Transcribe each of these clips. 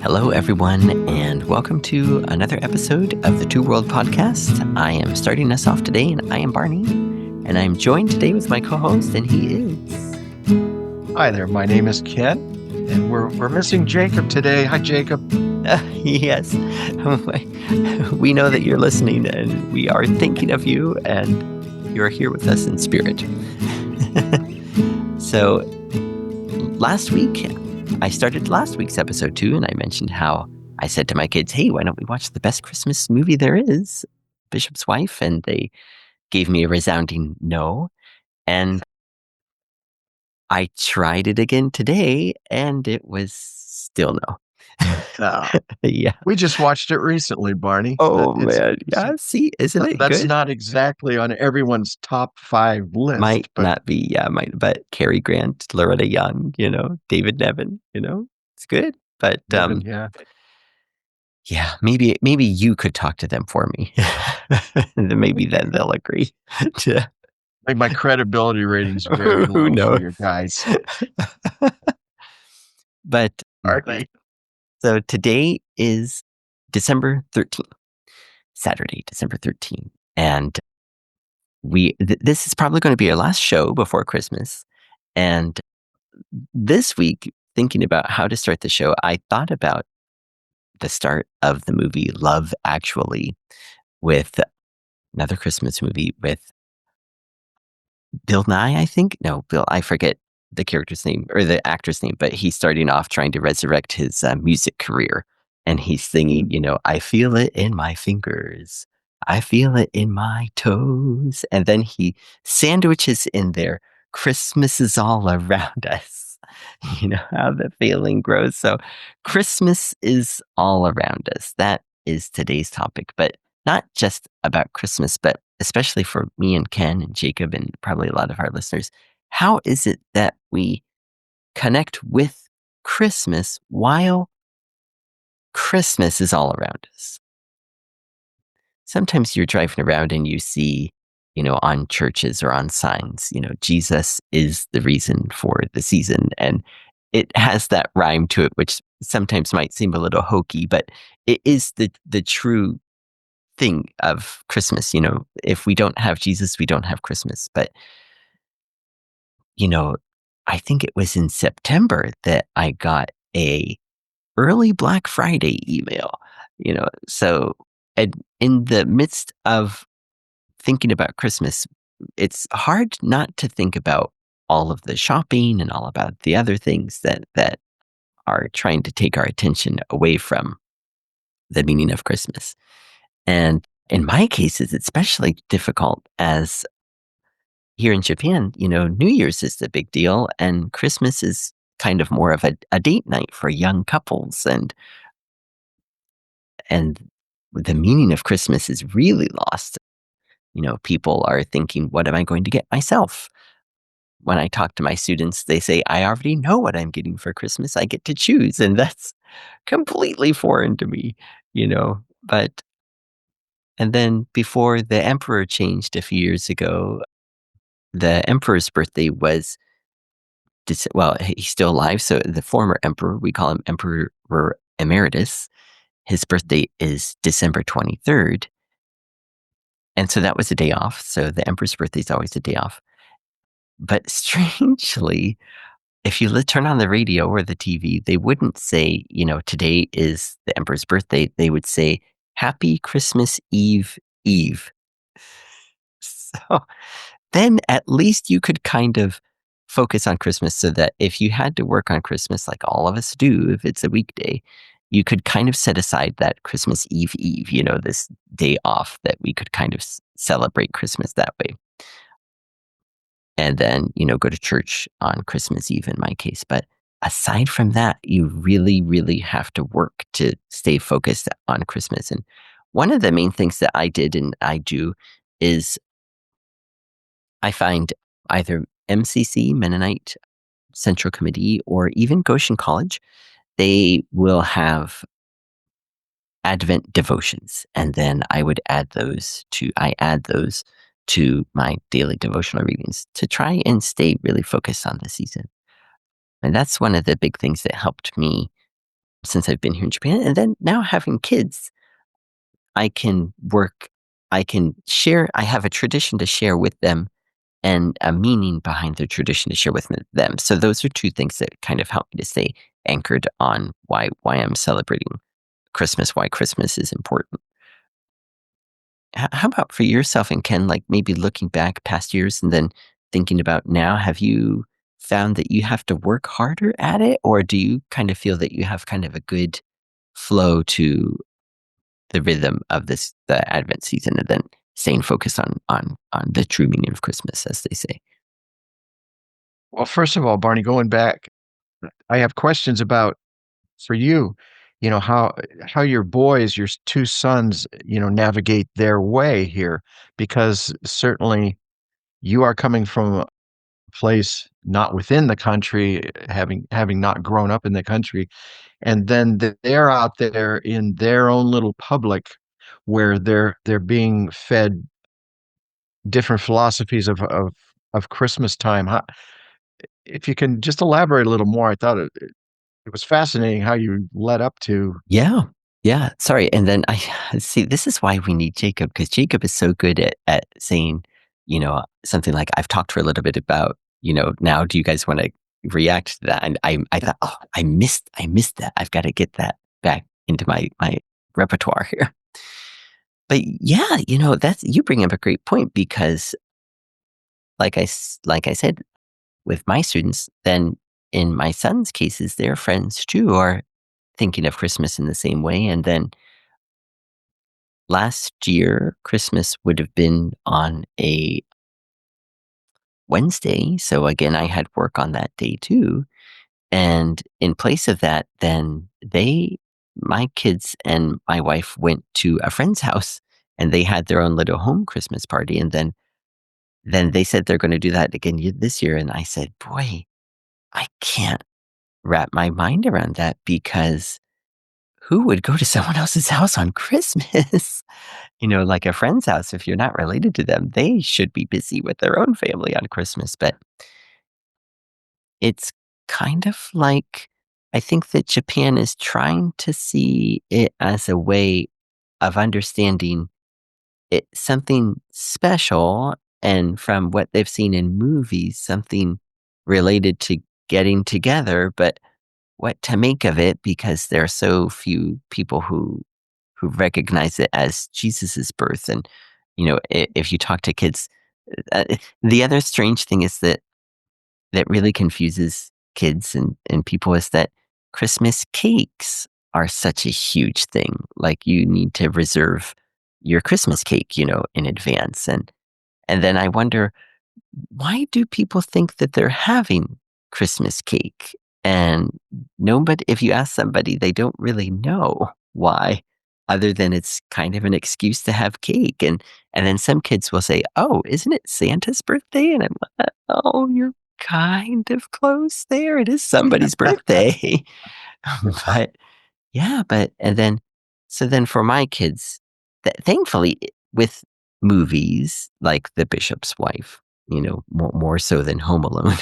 Hello, everyone, and welcome to another episode of the Two World Podcast. I am starting us off today, and I am Barney, and I'm joined today with my co-host, and he is... Hi there, my name is Ken, and we're missing Jacob today. Hi, Jacob. Yes, we know that you're listening, and we are thinking of you, and you're here with us in spirit. So, last week, I started last week's episode too, and I mentioned how I said to my kids, hey, why don't we watch the best Christmas movie there is, Bishop's Wife? And they gave me a resounding no. And I tried it again today, and it was still no. Yeah. We just watched it recently, Barney. Oh, man. Yeah, see, isn't it That's good? not exactly on everyone's top 5 list. Might but not be, but Cary Grant, Loretta Young, David Nevin, it's good. But yeah, maybe you could talk to them for me. And then maybe then they'll agree. Like my credibility ratings are very low for you guys. But so today is December 13th, Saturday, December 13th. And this is probably going to be our last show before Christmas. And this week, thinking about how to start the show, I thought about the start of the movie Love Actually, with another Christmas movie with Bill Nye, I think. No, I forget the character's name or the actor's name, but he's starting off trying to resurrect his music career. And he's singing, I feel it in my fingers. I feel it in my toes. And then he sandwiches in there, Christmas is all around us. You know how the feeling grows. So Christmas is all around us. That is today's topic, but not just about Christmas, but especially for me and Ken and Jacob and probably a lot of our listeners. How is it that we connect with Christmas while Christmas is all around us? Sometimes you're driving around and you see, on churches or on signs, Jesus is the reason for the season. And it has that rhyme to it, which sometimes might seem a little hokey, but it is the true thing of Christmas. If we don't have Jesus, we don't have Christmas. But, I think it was in September that I got a early Black Friday email, so in the midst of thinking about Christmas, it's hard not to think about all of the shopping and all about the other things that are trying to take our attention away from the meaning of Christmas. And in my case, it's especially difficult as here in Japan, New Year's is the big deal, and Christmas is kind of more of a date night for young couples, and the meaning of Christmas is really lost. People are thinking, what am I going to get myself? When I talk to my students, they say, I already know what I'm getting for Christmas. I get to choose. And that's completely foreign to me, but, and then before the emperor changed a few years ago, the emperor's birthday was, well, he's still alive. So the former emperor, we call him Emperor Emeritus. His birthday is December 23rd. And so that was a day off. So the emperor's birthday is always a day off. But strangely, if you turn on the radio or the TV, they wouldn't say, today is the emperor's birthday. They would say, Happy Christmas Eve, Eve. So then at least you could kind of focus on Christmas, so that if you had to work on Christmas, like all of us do, if it's a weekday, you could kind of set aside that Christmas Eve, this day off, that we could kind of celebrate Christmas that way. And then, go to church on Christmas Eve in my case. But aside from that, you really, really have to work to stay focused on Christmas. And one of the main things that I did and I do is I find either MCC, Mennonite Central Committee, or even Goshen College, they will have Advent devotions. And then I add those to my daily devotional readings to try and stay really focused on the season. And that's one of the big things that helped me since I've been here in Japan, and then now having kids, I can work I can share I have a tradition to share with them and a meaning behind the tradition to share with them. So those are 2 things that kind of help me to stay anchored on why I'm celebrating Christmas, why Christmas is important. How about for yourself and Ken, like, maybe looking back past years and then thinking about now, have you found that you have to work harder at it, or do you kind of feel that you have kind of a good flow to the rhythm of the Advent season and then staying focused on the true meaning of Christmas, as they say? Well, first of all, Barney, going back, I have questions about for you, how your boys, your 2 sons, navigate their way here, because certainly you are coming from a place not within the country, having not grown up in the country, and then they're out there in their own little public where they're being fed different philosophies of Christmas time. If you can just elaborate a little more, I thought it was fascinating how you led up to. Yeah. Yeah, sorry, and then I see, this is why we need Jacob, because Jacob is so good at saying, something like, "I've talked for a little bit about, now do you guys wanna react to that?" And I thought, "Oh, I missed that. I've gotta get that back into my repertoire here." But yeah, that's you bring up a great point because like I said, with my students, then in my son's cases, their friends too are thinking of Christmas in the same way, and then last year, Christmas would have been on a Wednesday, so again, I had work on that day too, and in place of that, then my kids and my wife went to a friend's house, and they had their own little home Christmas party, and then they said they're gonna do that again this year, and I said, "Boy, I can't wrap my mind around that because who would go to someone else's house on Christmas?" Like a friend's house, if you're not related to them, they should be busy with their own family on Christmas. But it's kind of like, I think that Japan is trying to see it as a way of understanding it something special, and from what they've seen in movies, something related to getting together, but what to make of it because there are so few people who recognize it as Jesus's birth. And, if you talk to kids, uh, the other strange thing is that really confuses kids and people is that Christmas cakes are such a huge thing. Like you need to reserve your Christmas cake, in advance. And then I wonder, why do people think that they're having Christmas cake? And nobody, if you ask somebody, they don't really know why, other than it's kind of an excuse to have cake. And then some kids will say, "Oh, isn't it Santa's birthday?" And I'm like, "Oh, you're kind of close there. It is somebody's birthday." But yeah, and then so then for my kids, thankfully, with movies like The Bishop's Wife, more so than Home Alone,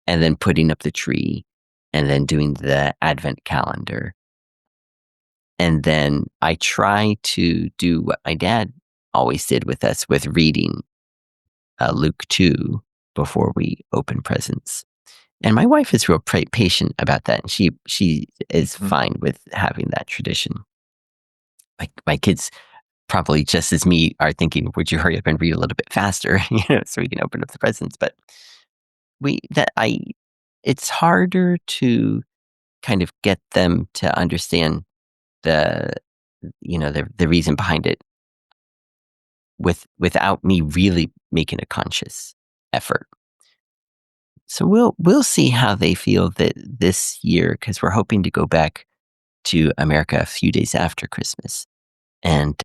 and then putting up the tree, and then doing the advent calendar, and then I try to do what my dad always did with us with reading, Luke 2 before we open presents. And my wife is real patient about that, and she is Mhm. fine with having that tradition. My kids probably just as me are thinking, "Would you hurry up and read a little bit faster, so we can open up the presents?" But we that I it's harder to kind of get them to understand the the reason behind it without me really making a conscious effort. So we'll see how they feel that this year, because we're hoping to go back to America a few days after Christmas. And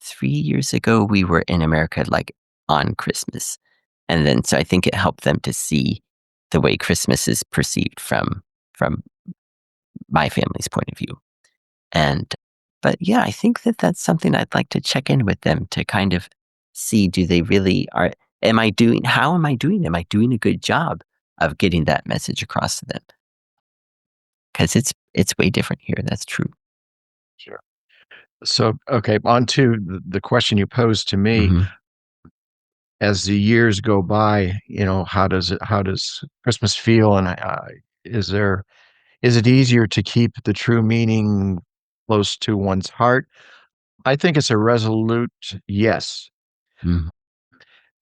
3 years ago, we were in America like on Christmas. And then, so I think it helped them to see the way Christmas is perceived from my family's point of view. And, but yeah, I think that that's something I'd like to check in with them to kind of see, do they really how am I doing? Am I doing a good job of getting that message across to them? 'cause it's way different here, that's true. Sure. So, okay, on to the question you posed to me. Mhm, As the years go by, how does Christmas feel? And is there is it easier to keep the true meaning close to one's heart? I think it's a resolute yes, mhm,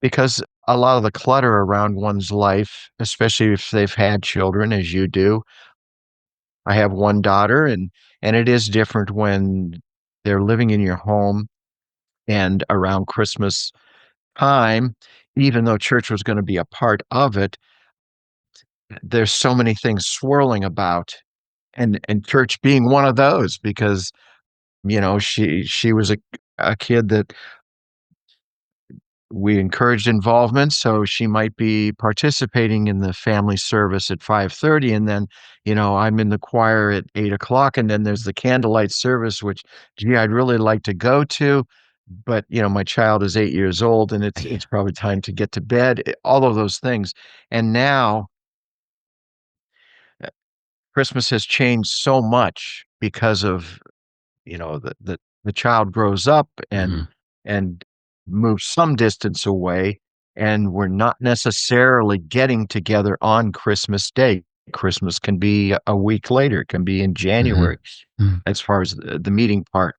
because a lot of the clutter around one's life, especially if they've had children, as you do. I have one daughter, and it is different when they're living in your home and around Christmas time, even though church was gonna be a part of it, there's so many things swirling about, and church being one of those because, she was a kid that we encouraged involvement, so she might be participating in the family service at 5:30, and then, I'm in the choir at 8 o'clock, and then there's the candlelight service, which, gee, I'd really like to go to, but, my child is 8 years old, and it's yeah, probably time to get to bed, all of those things. And now, uh, Christmas has changed so much because of, the child grows up mhm, and moves some distance away, and we're not necessarily getting together on Christmas Day. Christmas can be a week later, it can be in mhm, January mhm, as far as the meeting part.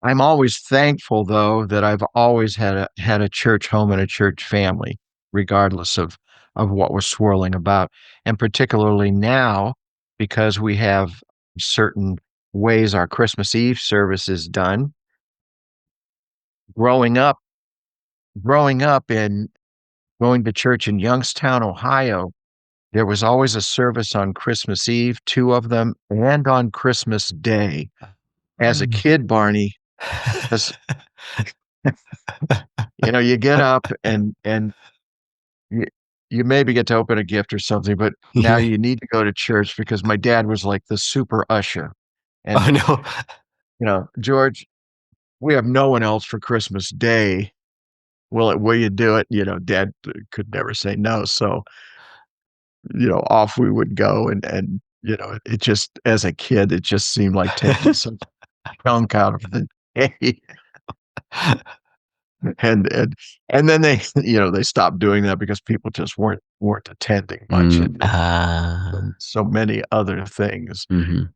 I'm always thankful, though, that I've always had a church home and a church family, regardless of what was swirling about, and particularly now, because we have certain ways our Christmas Eve service is done. Growing up growing up and going to church in Youngstown, Ohio, there was always a service on Christmas Eve, 2 of them, and on Christmas Day. As a mm. kid, Barney, as you get up and you you maybe get to open a gift or something, but now Yeah. you need to go to church because my dad was like the super usher. And, Oh, no. "George, we have no one else for Christmas Day. Will you do it?" Dad could never say no, so, off we would go it just as a kid, it just seemed like taking some chunk out of the day. And then they they stopped doing that because people just weren't attending much Mm, and so many other things. mhm,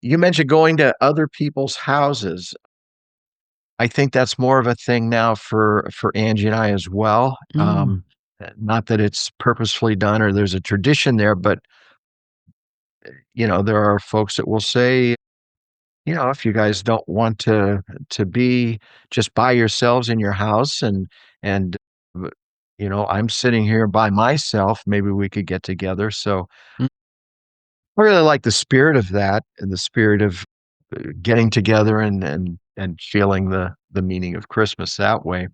You mentioned going to other people's houses. I think that's more of a thing now for Angie and I as well. mm, Not that it's purposefully done or there's a tradition there, but, there are folks that will say, if you guys don't want to be just by yourselves in your house and w I'm sitting here by myself, maybe we could get together. So, mm, I really like the spirit of that and the spirit of, getting together and feeling the meaning of Christmas that way.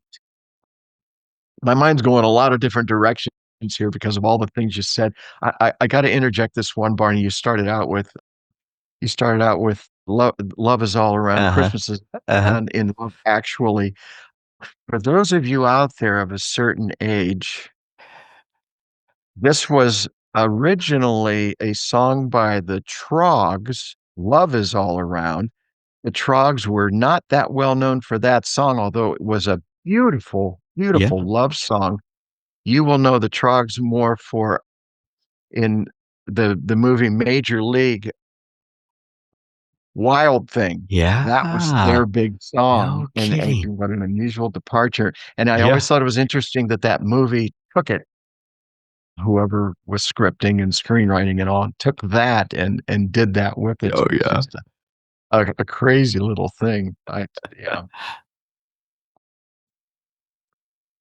My mind's going a lot of different directions here because of all the things you said. I gotta interject this one, Barney. You started out with love is all around, uh-huh, Christmas is uh-huh, found in love. Actually, for those of you out there of a certain age, this was originally a song by the Troggs, "Love Is All Around." The Troggs were not that well known for that song, although it was a beautiful, yeah, beautiful love song. You will know the Troggs more for in the movie Major League, Wild Thing. That was yeah, their big song, no and kidding. what an unusual departure, and I always Yeah, thought it was interesting that that movie took it. Whoever was scripting and screenwriting and all took that and did that with it. oh, It's yeah. just a crazy little thing. Yeah.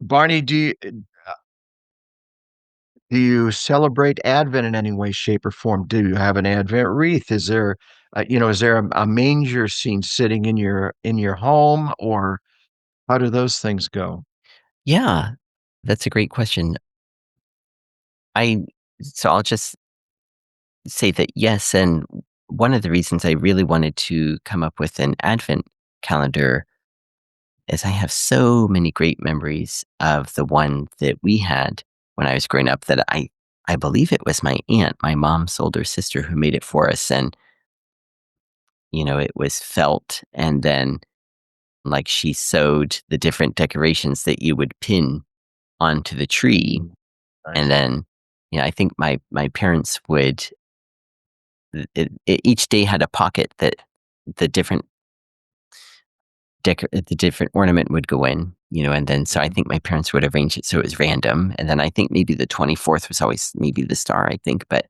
Barney, do you celebrate Advent in any way, shape, or form? Do you have an Advent wreath? Is there a manger scene sitting in your home, or how do those things go? Yeah, that's a great question. I so I'll just say that yes, and one of the reasons I really wanted to come up with an advent calendar is I have so many great memories of the one that we had when I was growing up that I I believe it was my aunt, my mom's older sister, who made it for us, and, it was felt, and then, like, she sewed the different decorations that you would pin onto the tree, Mm, and nice. then, I think my parents would each day had a pocket that the different the different ornament would go in, and then so I Mhm. think my parents would arrange it so it was random, and then I think maybe the 24th was always maybe the star, I think, but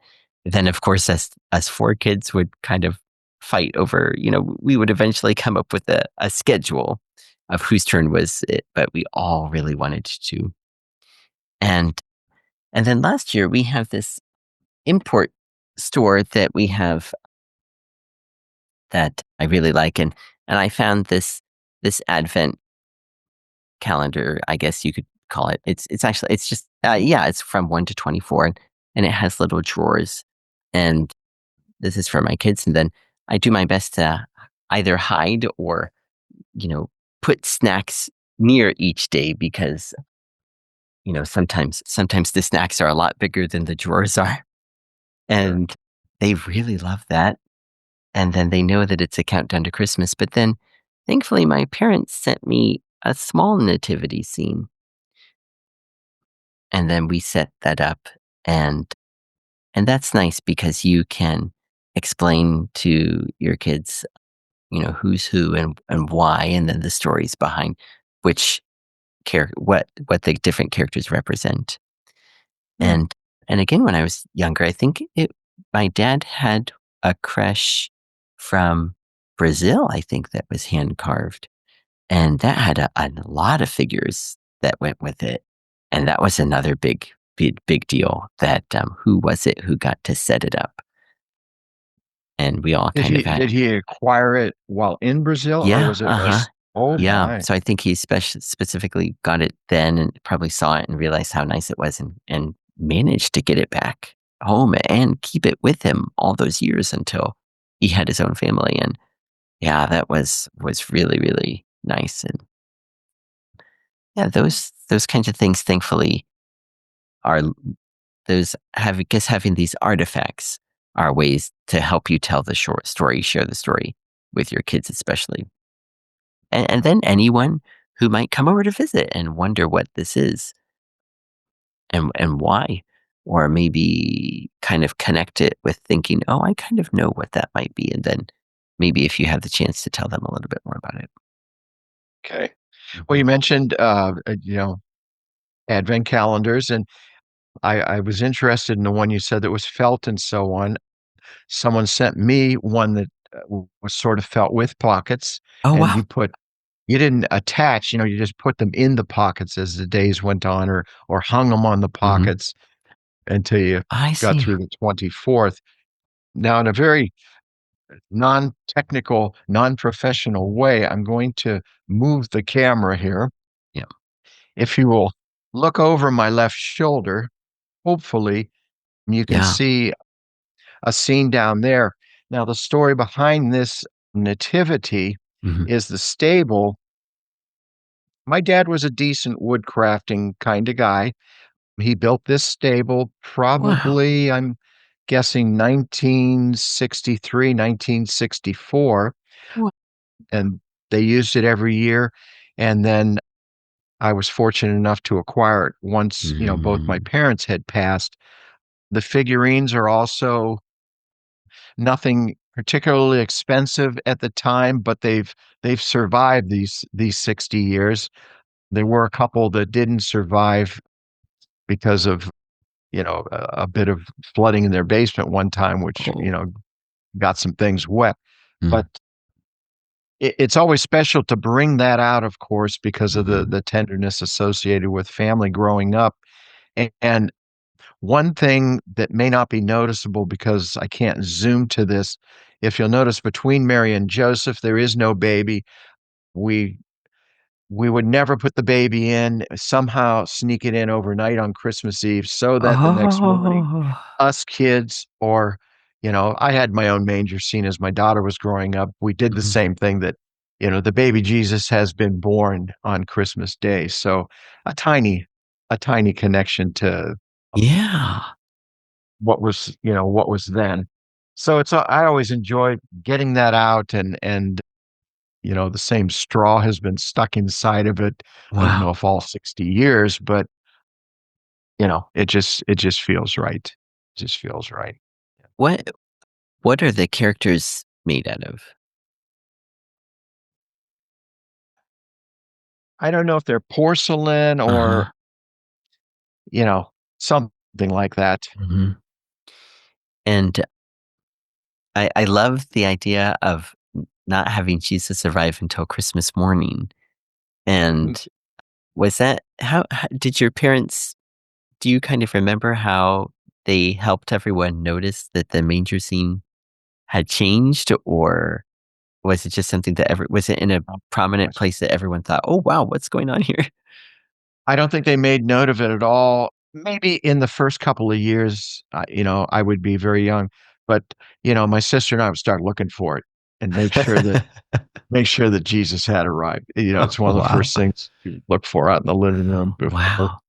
then, of course, us 4 kids would kind of fight over, we would eventually come up with a schedule of whose turn was it, but we all really wanted to. And and then last year, we have this import store that we have that I really like, and I found this advent calendar, I guess you could call it. It's actually it's just yeah, it's from 1 to 24, and it has little drawers. And this is for my kids, and then I do my best to either hide or, you know, put snacks near each day because, sometimes the snacks are a lot bigger than the drawers are. Sure. And they really love that. And then they know that it's a countdown to Christmas. But then thankfully my parents sent me a small nativity scene. And then we set that up, and that's nice because you can explain to your kids, who's who and why, and then the stories behind which what the different characters represent. Hmm. And again, when I was younger, I think my dad had a creche from Brazil, I think, that was hand carved. And that had a lot of figures that went with it, and that was another big deal that, who was it who got to set it up? And we all Did kind he of had. did he acquire it while in Brazil, or Yeah, was it a uh-huh. s oh Yeah, my. so I think he specifically got it then and probably saw it and realized how nice it was and managed to get it back home and keep it with him all those years until he had his own family, and yeah, that was really, really nice, and yeah, those kinds of things, thankfully, are those have I guess having these artifacts are ways to help you tell the short story, share the story with your kids especially. And then anyone who might come over to visit and wonder what this is and why, or maybe kind of connect it with thinking, "Oh, I kind of know what that might be," and then maybe if you have the chance to tell them a little bit more about it. Okay. Well, Mhm. you mentioned, advent calendars, and I was interested in the one you said that was felt and so on. Someone sent me one that, was sort of felt with pockets, Oh, and wow. you didn't attach, you just put them in the pockets as the days went on, or hung them on the Mhm. pockets until you I got see. through the 24th. Now, in a very non-technical, non-professional way, I'm going to move the camera here. Yeah. If you will look over my left shoulder, hopefully you can Yeah. see a scene down there. Now, the story behind this nativity Mhm. is the stable. My dad was a decent woodcrafting kind of guy. He built this stable Wow. probably, I'm guessing 1963, 1964, Wha and they used it every year. And then I was fortunate enough to acquire it once, both my Mhm. parents had passed. The figurines are also nothing particularly expensive at the time, but they've survived these 60 years. There were a couple that didn't survive because of, a bit of flooding in their basement one time, which, Oh. got some things wet. Mm. But it's always special to bring that out, of course, because of the Mhm. the tenderness associated with family growing up. And one thing that may not be noticeable because I can't zoom to this, if you'll notice between Mary and Joseph, there is no baby. We we would never put the baby in, somehow sneak it in overnight on Christmas Eve so that the next morning, Oh. us kids or, I had my own manger scene as my daughter was growing up. We did the Mhm. same thing that, the baby Jesus has been born on Christmas Day. So a tiny a tiny connection to Yeah. what was then. So I always enjoy getting that out, and the same straw has been stuck inside of it. I don't know Wow. if all 60 years, but it just feels right. It just feels right. What what are the characters made out of? I don't know if they're porcelain or, Uh-huh. you know, something like that. Mhm. And I love the idea of not having Jesus arrive until Christmas morning. Mm. And was that how did your parents do you kind of remember how they helped everyone notice that the manger scene had changed, or was it just something that was it in a Oh, prominent gosh. place that everyone thought, "Oh, wow, what's going on here?" I don't think they made note of it at all. Maybe in the first couple of years, I would be very young, but my sister and I would start looking for it and make sure that Jesus had arrived. It's one of the Wow. first things you look for out in the living room before Wow.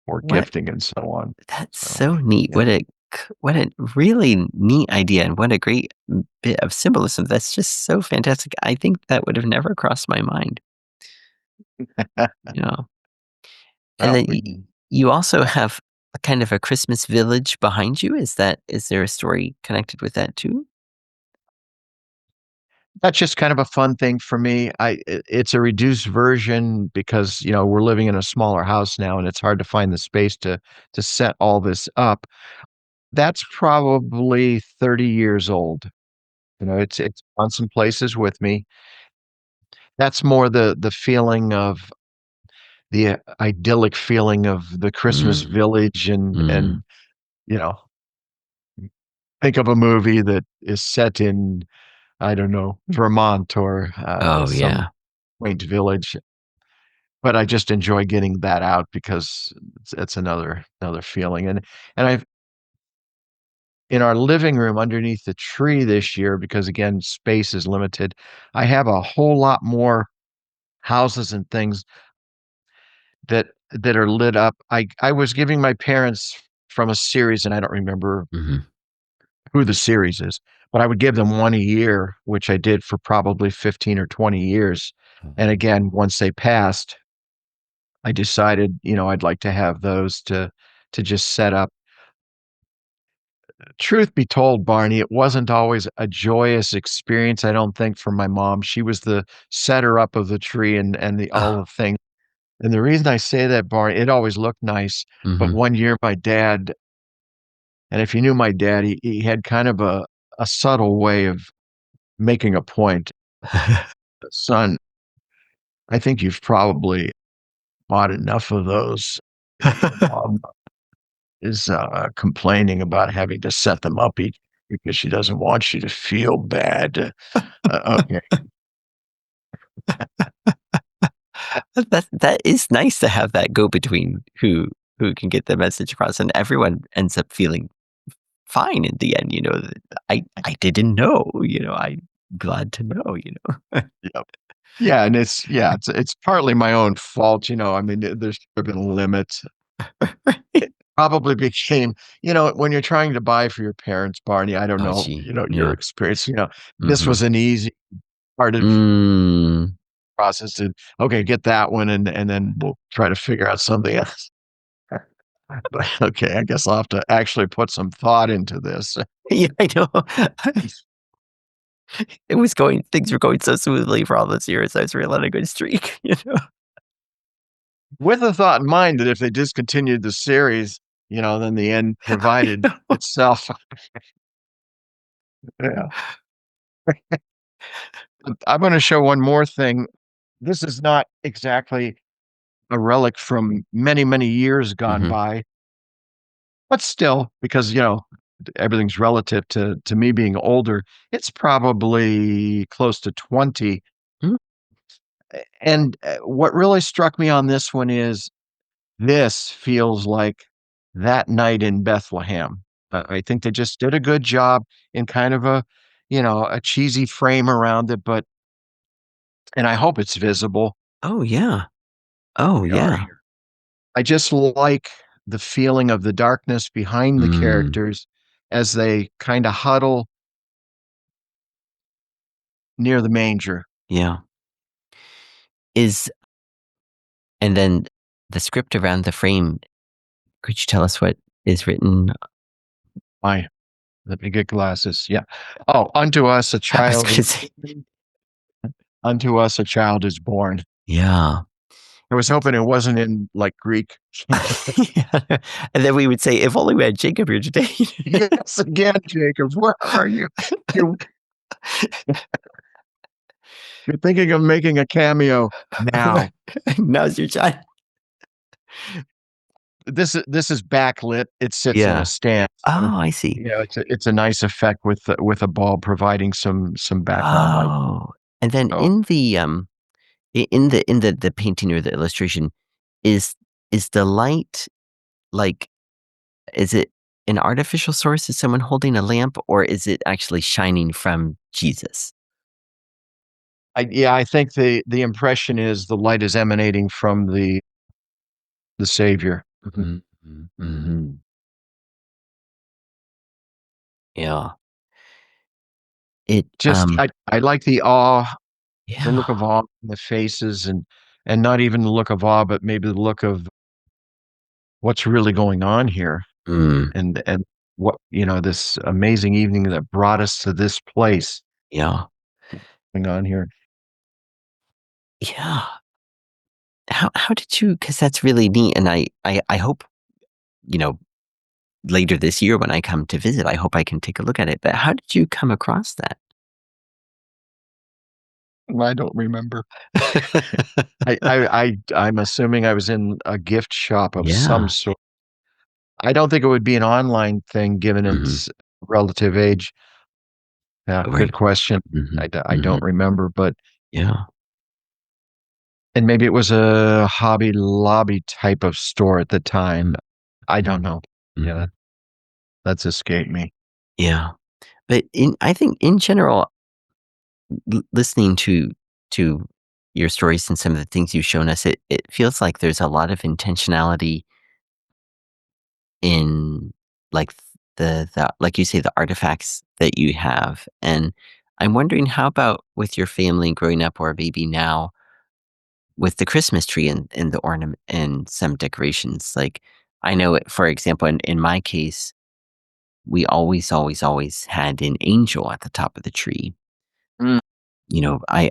What gifting and so on. That's So, so neat. yeah. What a really neat idea, and what a great bit of symbolism. That's just so fantastic. I think that would have never crossed my mind, you know? And Well, then you also have a kind of a Christmas village behind you. Is there a story connected with that too? that's just kind of a fun thing for me. It's a reduced version because, we're living in a smaller house now and it's hard to find the space to set all this up. That's probably 30 years old. It's on some places with me. That's more the feeling of the idyllic feeling of the Christmas Mm, village, and mm. you know, think of a movie that is set in, I don't know, Vermont or Oh, some yeah. quaint village. But I just enjoy getting that out because it's another feeling. And I've in our living room underneath the tree this year, because again, space is limited, I have a whole lot more houses and things that are lit up. I was giving my parents from a series, and I don't remember Mhm. who the series is, but I would give them one a year, which I did for probably 15 or 20 years. And again, once they passed, I decided, I'd like to have those to just set up. Truth be told, Barney, it wasn't always a joyous experience, I don't think, for my mom. She was the setter up of the tree and the all Oh, the things. And the reason I say that, Barney, it always looked nice, but mhm. one year my dad, and if you knew my dad, he had kind of a subtle way of making a point. "Son, I think you've probably bought enough of those. Your mom is, complaining about having to set them up each because she doesn't want you to feel bad." Okay. That is nice to have that go between who can get the message across, and everyone ends up feeling fine in the end, that I didn't know, I'm glad to know, Yep. Yeah, and it's partly my own fault, I mean, there should have been a limit. Right. It probably became when you're trying to buy for your parents, Barney, I don't Oh, know, gee, your yeah. experience, this Mhm. was an easy part of the Mm. process to, "Okay, get that one, and then we'll try to figure out something else." But, okay, I guess I'll have to actually put some thought into this. Yeah, I know. Things were going so smoothly for all those years. I was really on a good streak, you know? With the thought in mind that if they discontinued the series, then the end I provided know. itself. Yeah. I'm gonna show one more thing. This is not exactly a relic from many, many years gone Mhm. by, but still, because, everything's relative to me being older, it's probably close to 20. Mm. And, what really struck me on this one is this feels like that night in Bethlehem. I think they just did a good job in kind of a cheesy frame around it, but and I hope it's visible. Oh, yeah. Oh, We are yeah. here. I just like the feeling of the darkness behind the Mm, characters as they kind of huddle near the manger. yeah. Is and then the script around the frame, could you tell us what is written? My, let me get glasses. Yeah. Oh, unto us a I was child gonna is say unto us a child is born. yeah. I was hoping it wasn't in like Greek. Yeah. And then we would say, "If only we had Jacob here today." Yes, again, Jacob, where are you? You you're thinking of making a cameo now. Now's your time. This is backlit. It sits in a Yeah. stand. So, Oh, I see. it's a nice effect with a bulb providing some background light. Oh, and then So in the, the painting or the illustration, is is the light, like, is it an artificial source? Is someone holding a lamp, or is it actually shining from Jesus? I think the impression is the light is emanating from the Savior. Mhm. Mhm, mhm. Yeah. It, Just I like the awe, the yeah. look of awe in the faces, and not even the look of awe, but maybe the look of what's really going on here, Mm, and what, this amazing evening that brought us to this place yeah. going on here. Yeah. How did you? Because that's really neat, and I hope, you know, later this year when I come to visit, I hope I can take a look at it, but how did you come across that? I don't remember. I'm assuming I was in a gift shop of some Yeah. sort. I don't think it would be an online thing given Mhm. its relative age. Yeah, good Right. question. Mhm, I don't mhm. remember, but Yeah. and maybe it was a Hobby Lobby type of store at the time. Mm, I don't know. Yeah, mhm. that's escaped me. Yeah. But I think in general, listening to your stories and some of the things you've shown us, it feels like there's a lot of intentionality in, like, the like you say, the artifacts that you have, and I'm wondering, how about with your family growing up or maybe now with the Christmas tree and the ornament and some decorations? Like, I know it, for example, in my case, we always, always, always had an angel at the top of the tree. Mm.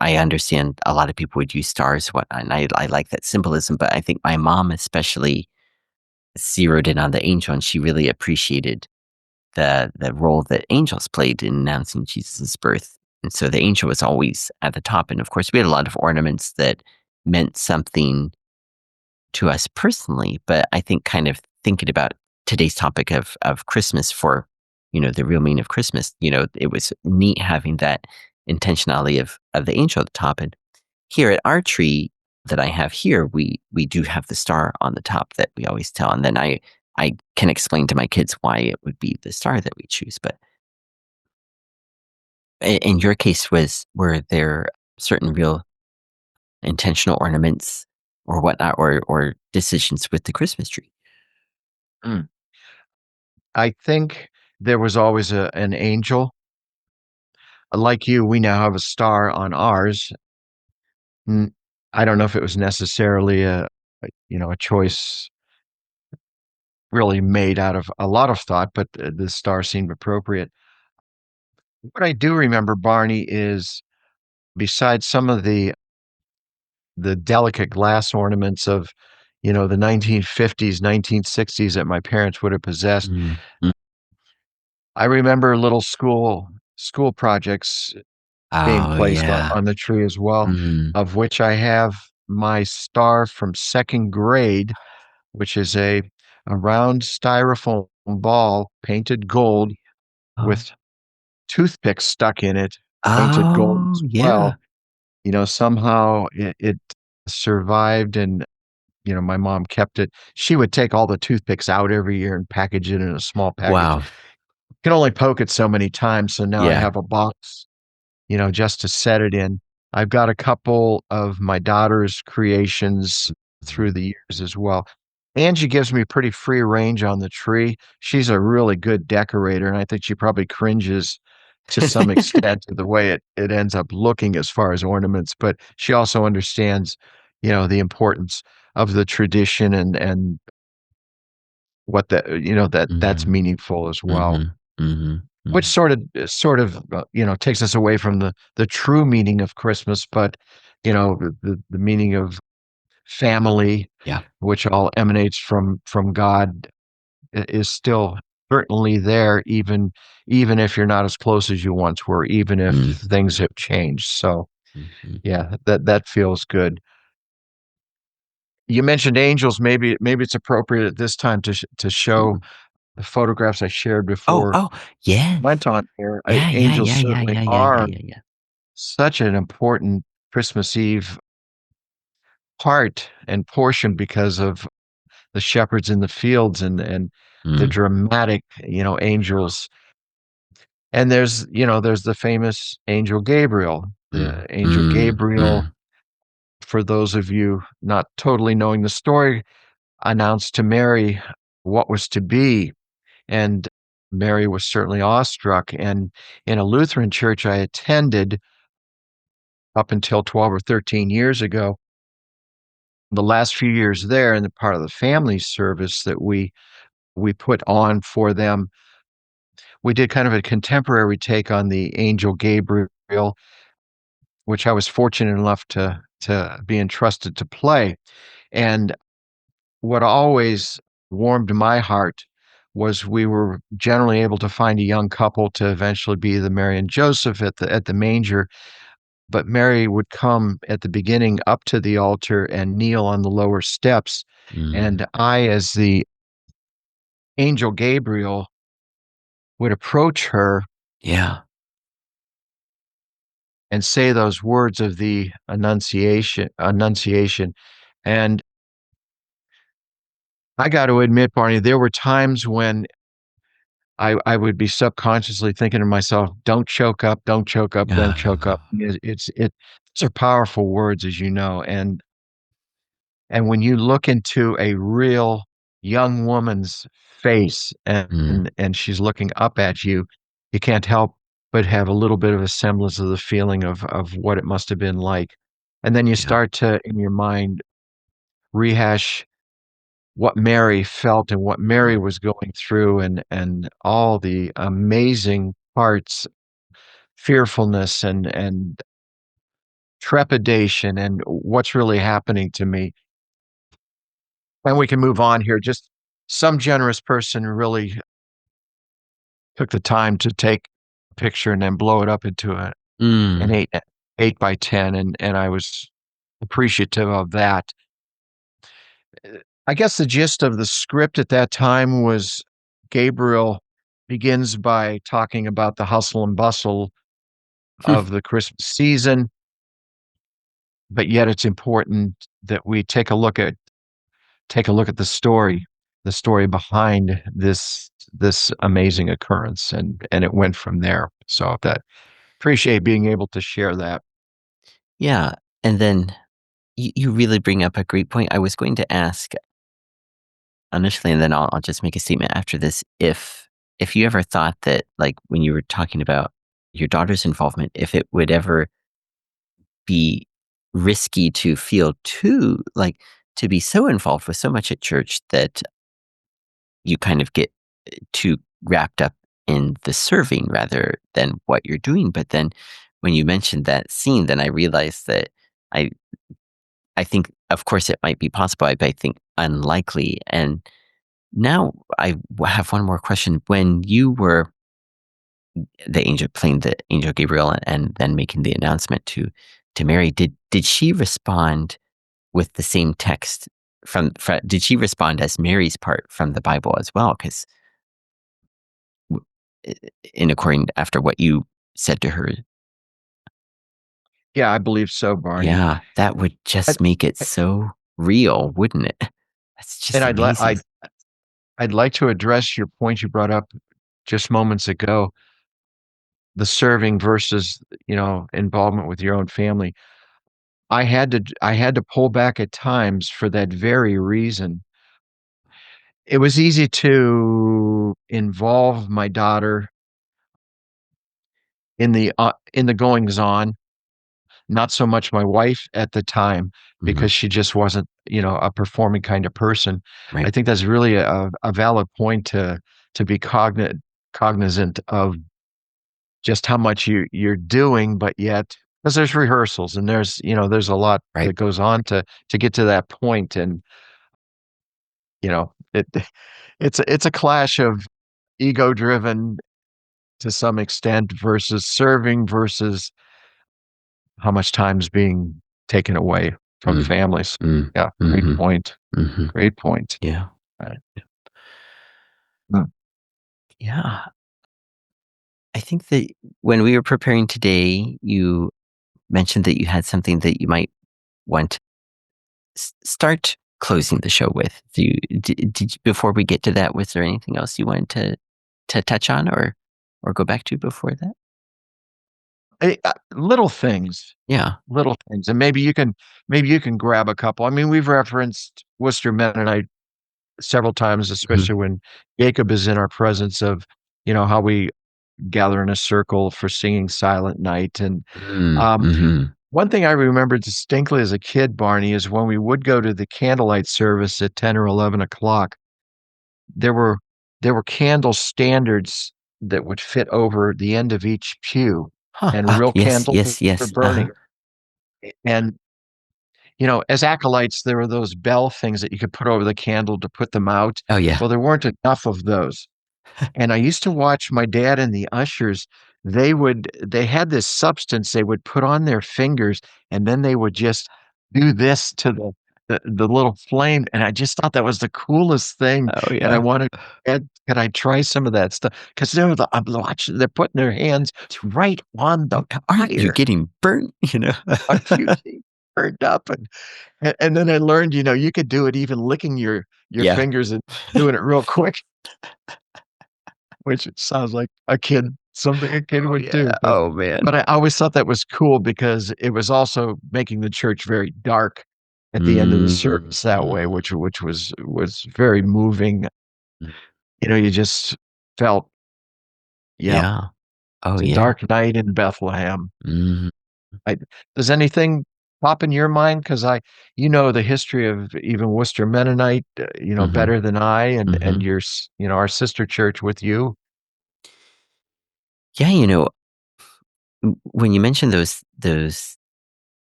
I understand a lot of people would use stars, whatnot, and I like that symbolism, but I think my mom especially zeroed in on the angel, and she really appreciated the role that angels played in announcing Jesus' birth. And so the angel was always at the top. And of course, we had a lot of ornaments that meant something to us personally. But I think, kind of thinking about today's topic of Christmas, for, the real meaning of Christmas, it was neat having that intentionality of the angel at the top. And here at our tree that I have here, we do have the star on the top that we always tell. And then I can explain to my kids why it would be the star that we choose. But in your case, were there certain real intentional ornaments or whatnot, or decisions with the Christmas tree? Mm. I think there was always an angel. Like you, we now have a star on ours. Mm, I don't know if it was necessarily a choice really made out of a lot of thought, but the star seemed appropriate. What I do remember, Barney, is besides some of the delicate glass ornaments of, the 1950s, 1960s that my parents would have possessed, Mm, mm. I remember little school projects being Oh, placed yeah. on the tree as well, Mhm. of which I have my star from 2nd grade, which is a round styrofoam ball painted gold Oh. with toothpicks stuck in it, painted gold Oh, as yeah. well. Somehow it survived, and, my mom kept it. She would take all the toothpicks out every year and package it in a small package. Wow. Can only poke it so many times, so now I Yeah. have a box, just to set it in. I've got a couple of my daughter's creations through Mhm. the years as well. Angie gives me pretty free range on the tree. She's a really good decorator, and I think she probably cringes to some extent to the way it ends up looking as far as ornaments, but she also understands, the importance of the tradition and what that's Mhm, meaningful as well. mhm, mhm, Which mhm. sort of takes us away from the true meaning of Christmas, but the meaning of family, Yeah. which all emanates from God, is still certainly there, even if you're not as close as you once were, even if Mm, things have changed. So mhm, yeah, that feels good. You mentioned angels. Maybe it's appropriate at this time to show mm. the photographs I shared Oh, before oh, yeah. went on here. Yeah, yeah, Angels yeah, yeah, certainly yeah, yeah, yeah, are yeah, yeah. such an important Christmas Eve part and portion because of the shepherds in the fields and the Mm, dramatic, angels. And there's the famous angel Gabriel. mm, The angel mm, Gabriel, mm, for those of you not totally knowing the story, announced to Mary what was to be. And Mary was certainly awestruck. And in a Lutheran church I attended up until 12 or 13 years ago, the last few years there, and the part of the family service that we put on for them, we did kind of a contemporary take on the angel Gabriel, which I was fortunate enough to be entrusted to play. And what always warmed my heart was we were generally able to find a young couple to eventually be the Mary and Joseph at the manger. But Mary would come at the beginning up to the altar and kneel on the lower steps. mm. And I, as the angel Gabriel, would approach her Yeah. and say those words of the annunciation. And I got to admit, Barney, there were times when I would be subconsciously thinking to myself, "Don't choke up, don't choke up, don't choke up." Ah, Those are powerful words, as you know, and when you look into a real young woman's face mm, and she's looking up at you, you can't help but have a little bit of a semblance of the feeling of what it must have been like. And then you yeah. start to, in your mind, rehash what Mary felt and what Mary Mm, was going through and all the amazing parts, fearfulness and trepidation and what's really happening to me. And we can move on here. Just some generous person really took the time to take a picture and then blow it up into an mm, 8 by 10, and I was appreciative of that. I guess the gist of the script at that time was Gabriel begins by talking about the hustle and bustle of the Christmas season, but yet it's important that we take a look at the story behind this amazing occurrence, and it went from there. So that appreciate being able to share that. yeah. And then you really bring up a great point. I was going to ask initially, and then I'll just make a statement after this. If you ever thought that, like, when you were talking about your daughter's involvement, if it would ever be risky to feel too like, to be so involved with so much at church that you kind of get too wrapped up in the serving rather than what you're doing. But then when you mentioned that scene, then I realized that I I think, of course, it might be possible, but I think unlikely. And now have one more question. When you were the angel playing the angel Gabriel and then making the announcement to Mary, did she respond with the same text did she respond as Mary's part from the Bible as well? Because in according after what you said to her, Yeah, I believe so, Barney. yeah, that would I, just make it so real, wouldn't it? That's and just amazing. I'd like to address your point you brought up just moments ago, the serving versus, involvement with your own family. I had to pull back at times for that very reason. it was easy to involve my daughter in the goings on, not so much my wife at the time Mhm. because she just wasn't, a performing kind of person. I Right, think that's really a valid point to be cognizant of just how much you're doing, but yet because there's rehearsals and there's a lot right. that goes on to get to that point, and it it's a clash of ego driven to some extent versus serving versus how much time's being taken away from Mm, families. mm, Yeah, great mhm, point. mhm. Great point. Yeah, Right. Mm. yeah. I think that when we were preparing today, you mentioned that you had something that you might want to start closing the show with. Did you, before we get to that, was there anything else you wanted to touch on or go back to before that? Little things, Yeah. and maybe you can grab a couple. I mean, we've referenced Worcester Mennonite several times, Mhm. especially when Jacob is in our presence of, how we gather in a circle for singing Silent Night. And Mm, um, mhm. one thing I remember distinctly as a kid, Barney, is when we would go to the candlelight service at 10 or 11 o'clock. There were there were candle standards that would fit over the end of each pew, Huh. and Ah, real yes, candles yes, were yes. Uh-huh. burning. And as acolytes, there were those bell things that you could put over the candle to put them out. Oh, yeah. Well, there weren't enough of those. And I used to watch my dad and the ushers. They had this substance they would put on their fingers, and then they would just do this to the little flame, and I just thought that was the coolest thing, Oh, and I yeah. wanted, "Dad, could I try some of that stuff?" 'Cause I'm watching, they're putting their hands right on the Oh, aren't you fire. getting burnt? Are you getting burned up? And then I learned, you could do it even licking your Yeah. fingers and doing it real quick, which it sounds like something a kid Oh, would yeah. do, Oh, man. but I always thought that was cool because it was also making the church very dark at the end of the Mhm. service that way, which was very moving. You just felt, yeah, Yeah. Oh, it's a yeah. dark night in Bethlehem. Mhm. I Does anything pop in your mind? Because you know the history of even Worcester Mennonite, Mhm. better than I, and Mhm. our sister church with you. Yeah, when you mentioned those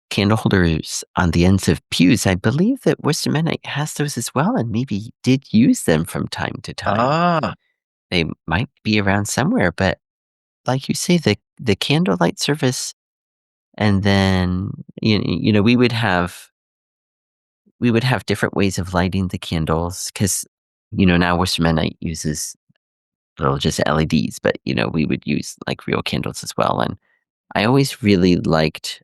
candle holders on the ends of pews, I believe that Worcester Mennonite has those as well and maybe did use them from time to time. Ah, They might be around somewhere, but like you say, the candlelight service, and then we would have different ways of lighting the candles because now Worcester Mennonite uses little just LEDs, but we would use like real candles as well. And I always really liked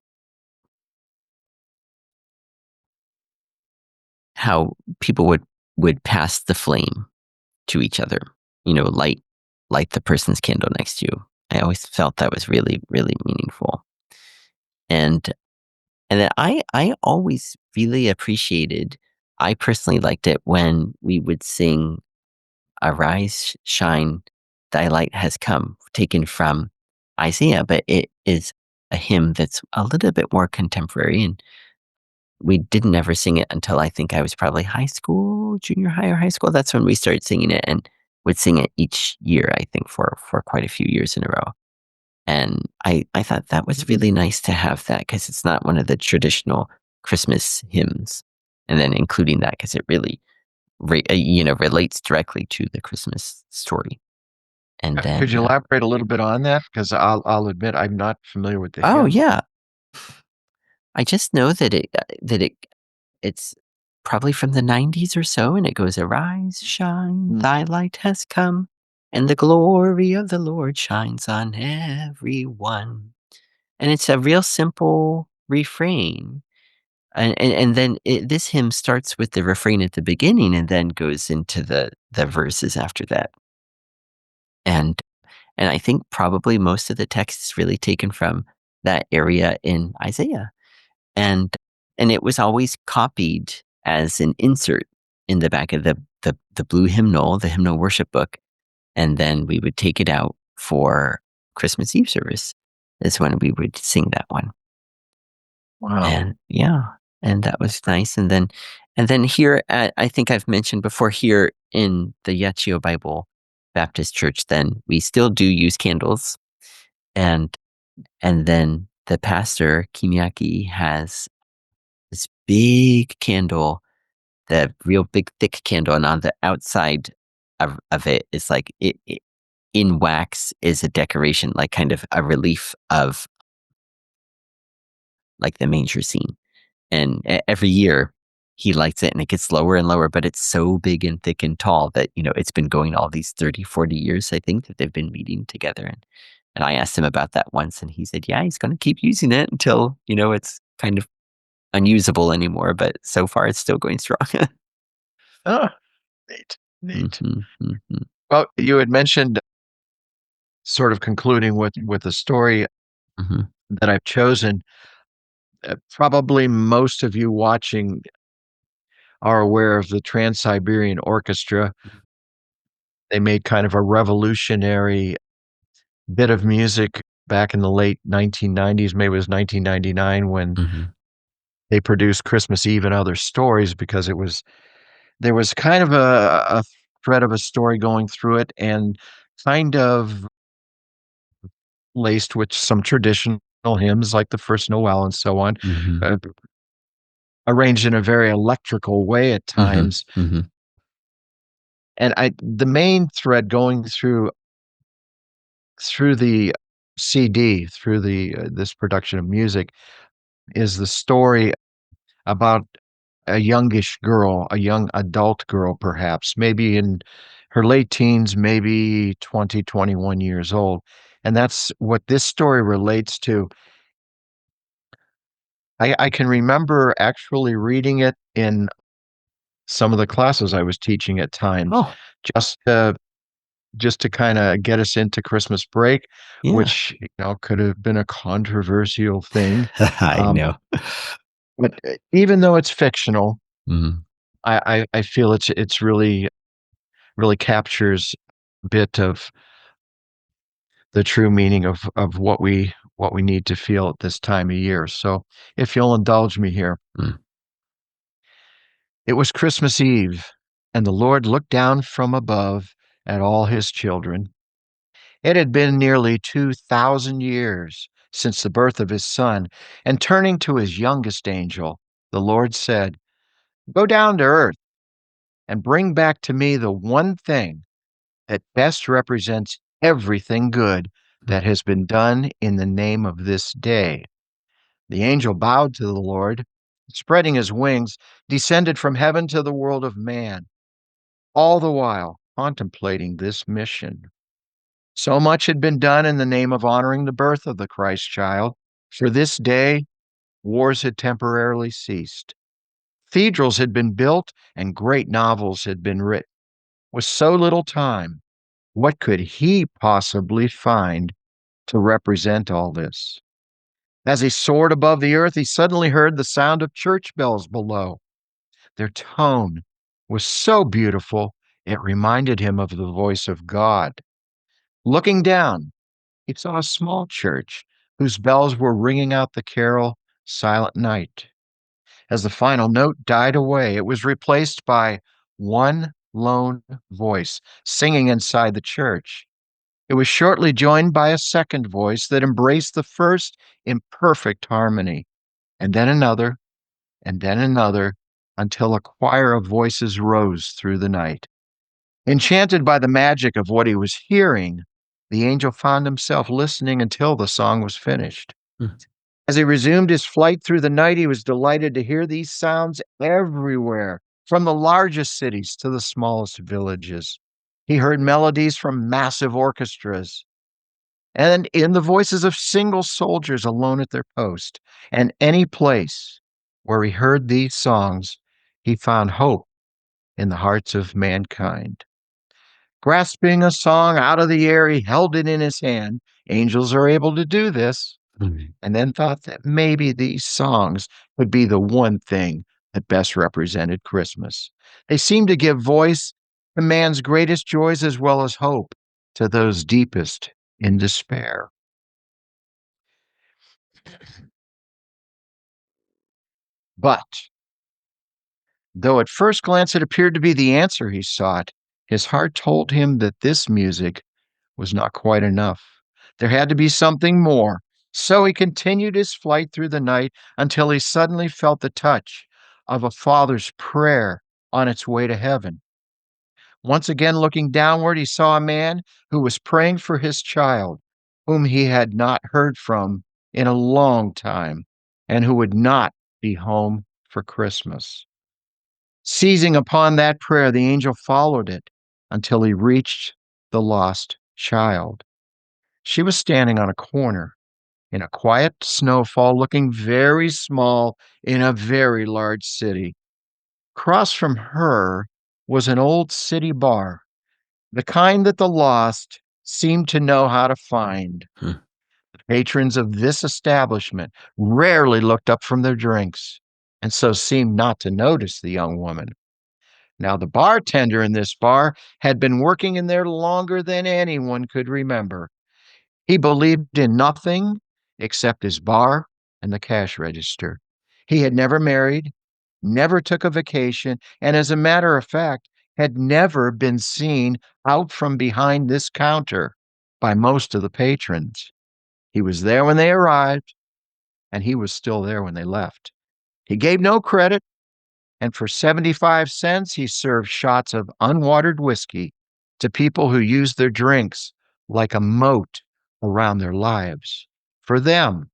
how people would pass the flame to each other. Light the person's candle next to you. I always felt that was really, really meaningful. And and then I always really appreciated I personally liked it when we would sing Arise, Shine, Thy Light Has Come, taken from Isaiah, but it is a hymn that's a little bit more contemporary. And we didn't ever sing it until I think I was probably high school, junior high or high school. That's when we started singing it and would sing it each year, I think, for quite a few years in a row. And I thought that was really nice to have that because it's not one of the traditional Christmas hymns. And then including that because it really, relates directly to the Christmas story. And could then, you elaborate a little bit on that? Because I'll admit I'm not familiar with the oh hymn. yeah, I just know it's probably from the 90s or so, and it goes, "Arise, shine, Mm. thy light has come, and the glory of the Lord shines on everyone." And it's a real simple refrain. And then this hymn starts with the refrain at the beginning and then goes into the verses after that. And and I think probably most of the text is really taken from that area in Isaiah. And and it was always copied. as an insert in the back of the blue hymnal, the hymnal worship book, and then we would take it out for Christmas Eve service is when we would sing that one. Wow. And yeah, and that was nice. And then here at, I think I've mentioned before, here in the Yachio Bible Baptist Church, then we still do use candles. And and then the pastor, Kimiaki, has this big candle, the real big thick candle, and on the outside of it is like it in wax is a decoration, like kind of a relief of like the manger scene. And every year he lights it and it gets lower and lower, but it's so big and thick and tall that, it's been going all these 30, 40 years, I think, that they've been meeting together. And I asked him about that once, and he said, yeah, he's going to keep using it until, it's kind of unusable anymore. But so far, it's still going strong. Oh, neat, neat. Hmm. Hmm. Well, you had mentioned sort of concluding with the story Hmm. that I've chosen. Probably most of you watching are aware of the Trans-Siberian Orchestra. They made kind of a revolutionary bit of music back in the late 1990s, maybe it was 1999 when Hmm. they produced Christmas Eve and Other Stories because there was kind of a thread of a story going through it and kind of laced with some traditional hymns like the First Noel and so on, Hmm. uh, arranged in a very electrical way at Hmm. times. Hmm. And the main thread going through the CD, through the this production of music, is the story about a youngish girl, a young adult girl, perhaps, maybe in her late teens, maybe 20, 21 years old. And that's what this story relates to. I can remember actually reading it in some of the classes I was teaching at times, Oh, just to just to kinda get us into Christmas break, yeah. which, could have been a controversial thing. I Um, know. but, even though it's fictional, Hmm. I feel it's really captures a bit of the true meaning of what we need to feel at this time of year. So, if you'll indulge me here. Mm. It was Christmas Eve, and the Lord looked down from above at all his children. It had been nearly 2,000 years since the birth of his son, and turning to his youngest angel, the Lord said, go down to earth and bring back to me the one thing that best represents everything good that has been done in the name of this day. The angel bowed to the Lord, spreading his wings, descended from heaven to the world of man, all the while contemplating this mission. So much had been done in the name of honoring the birth of the Christ child. For this day, wars had temporarily ceased. Cathedrals had been built and great novels had been written. With so little time, what could he possibly find to represent all this? As he soared above the earth, he suddenly heard the sound of church bells below. Their tone was so beautiful, it reminded him of the voice of God. Looking down, he saw a small church whose bells were ringing out the carol, Silent Night. As the final note died away, it was replaced by one lone voice singing inside the church. It was shortly joined by a second voice that embraced the first in perfect harmony, and then another, until a choir of voices rose through the night. Enchanted by the magic of what he was hearing, the angel found himself listening until the song was finished. Mm. As he resumed his flight through the night, he was delighted to hear these sounds everywhere, from the largest cities to the smallest villages. He heard melodies from massive orchestras and in the voices of single soldiers alone at their post. And any place where he heard these songs, he found hope in the hearts of mankind. Grasping a song out of the air, he held it in his hand. Angels are able to do this. Mm. And then thought that maybe these songs would be the one thing that best represented Christmas. They seemed to give voice to man's greatest joys as well as hope to those deepest in despair. But though at first glance it appeared to be the answer he sought, his heart told him that this music was not quite enough. There had to be something more. So he continued his flight through the night until he suddenly felt the touch of a father's prayer on its way to heaven. Once again, looking downward, he saw a man who was praying for his child, whom he had not heard from in a long time, and who would not be home for Christmas. Seizing upon that prayer, the angel followed it until he reached the lost child. She was standing on a corner in a quiet snowfall, looking very small in a very large city. Across from her was an old city bar, the kind that the lost seemed to know how to find. Hmm. The patrons of this establishment rarely looked up from their drinks, and so seemed not to notice the young woman. Now, the bartender in this bar had been working in there longer than anyone could remember. He believed in nothing except his bar and the cash register. He had never married, never took a vacation, and as a matter of fact, had never been seen out from behind this counter by most of the patrons. He was there when they arrived, and he was still there when they left. He gave no credit, and for 75 cents, he served shots of unwatered whiskey to people who used their drinks like a moat around their lives. For them,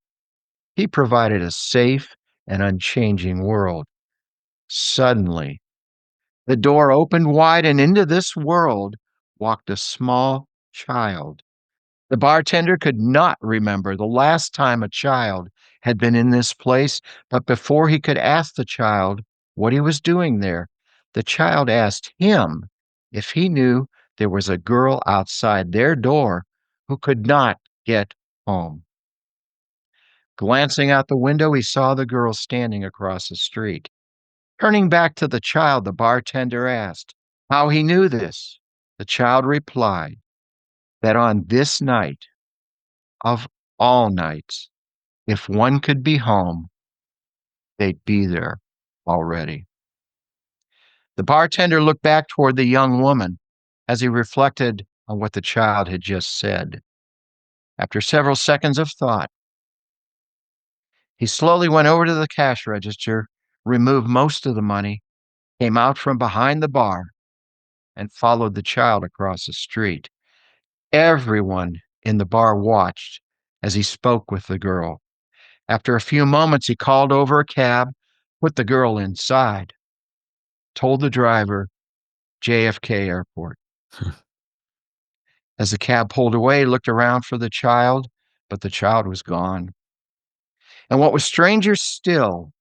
he provided a safe and unchanging world. Suddenly, the door opened wide, and into this world walked a small child. The bartender could not remember the last time a child had been in this place, but before he could ask the child what he was doing there, the child asked him if he knew there was a girl outside their door who could not get home. Glancing out the window, he saw the girl standing across the street. Turning back to the child, the bartender asked how he knew this. The child replied that on this night, of all nights, if one could be home, they'd be there already. The bartender looked back toward the young woman as he reflected on what the child had just said. After several seconds of thought, he slowly went over to the cash register, removed most of the money, came out from behind the bar, and followed the child across the street. Everyone in the bar watched as he spoke with the girl. After a few moments, he called over a cab, put the girl inside, told the driver, JFK Airport. As the cab pulled away, he looked around for the child, but the child was gone. And what was stranger still,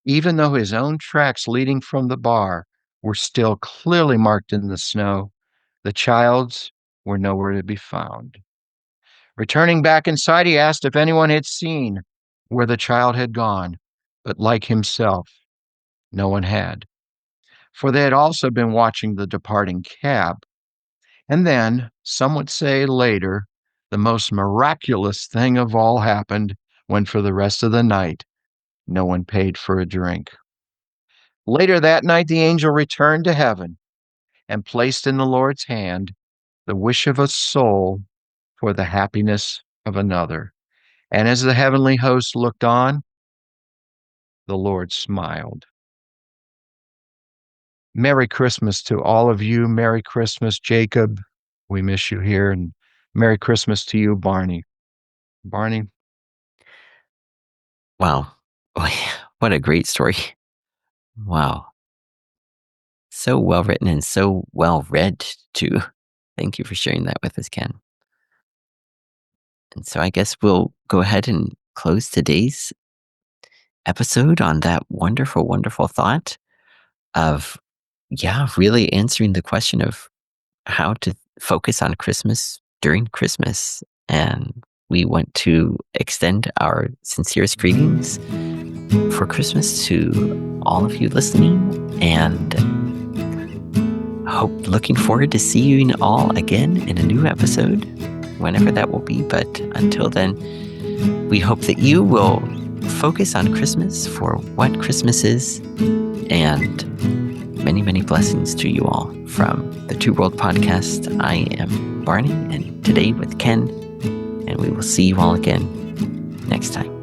even though his own tracks leading from the bar were still clearly marked in the snow, the child's were nowhere to be found. Returning back inside, he asked if anyone had seen where the child had gone, but like himself, no one had, for they had also been watching the departing cab. And then, some would say later, the most miraculous thing of all happened when for the rest of the night, no one paid for a drink. Later that night, the angel returned to heaven and placed in the Lord's hand the wish of a soul for the happiness of another. And as the heavenly host looked on, the Lord smiled. Merry Christmas to all of you. Merry Christmas, Jacob. We miss you here. And Merry Christmas to you, Barney. Barney, Wow. What a great story. Wow. So well written and so well read, too. Thank you for sharing that with us, Ken. And so I guess we'll go ahead and close today's episode on that wonderful, wonderful thought of, yeah, really answering the question of how to focus on Christmas during Christmas. And we want to extend our sincerest greetings for Christmas to all of you listening, and looking forward to seeing you all again in a new episode, whenever that will be. But until then, we hope that you will focus on Christmas for what Christmas is, and many, many blessings to you all. From the Two World Podcast, I am Barney, and today with Ken, and we will see you all again next time.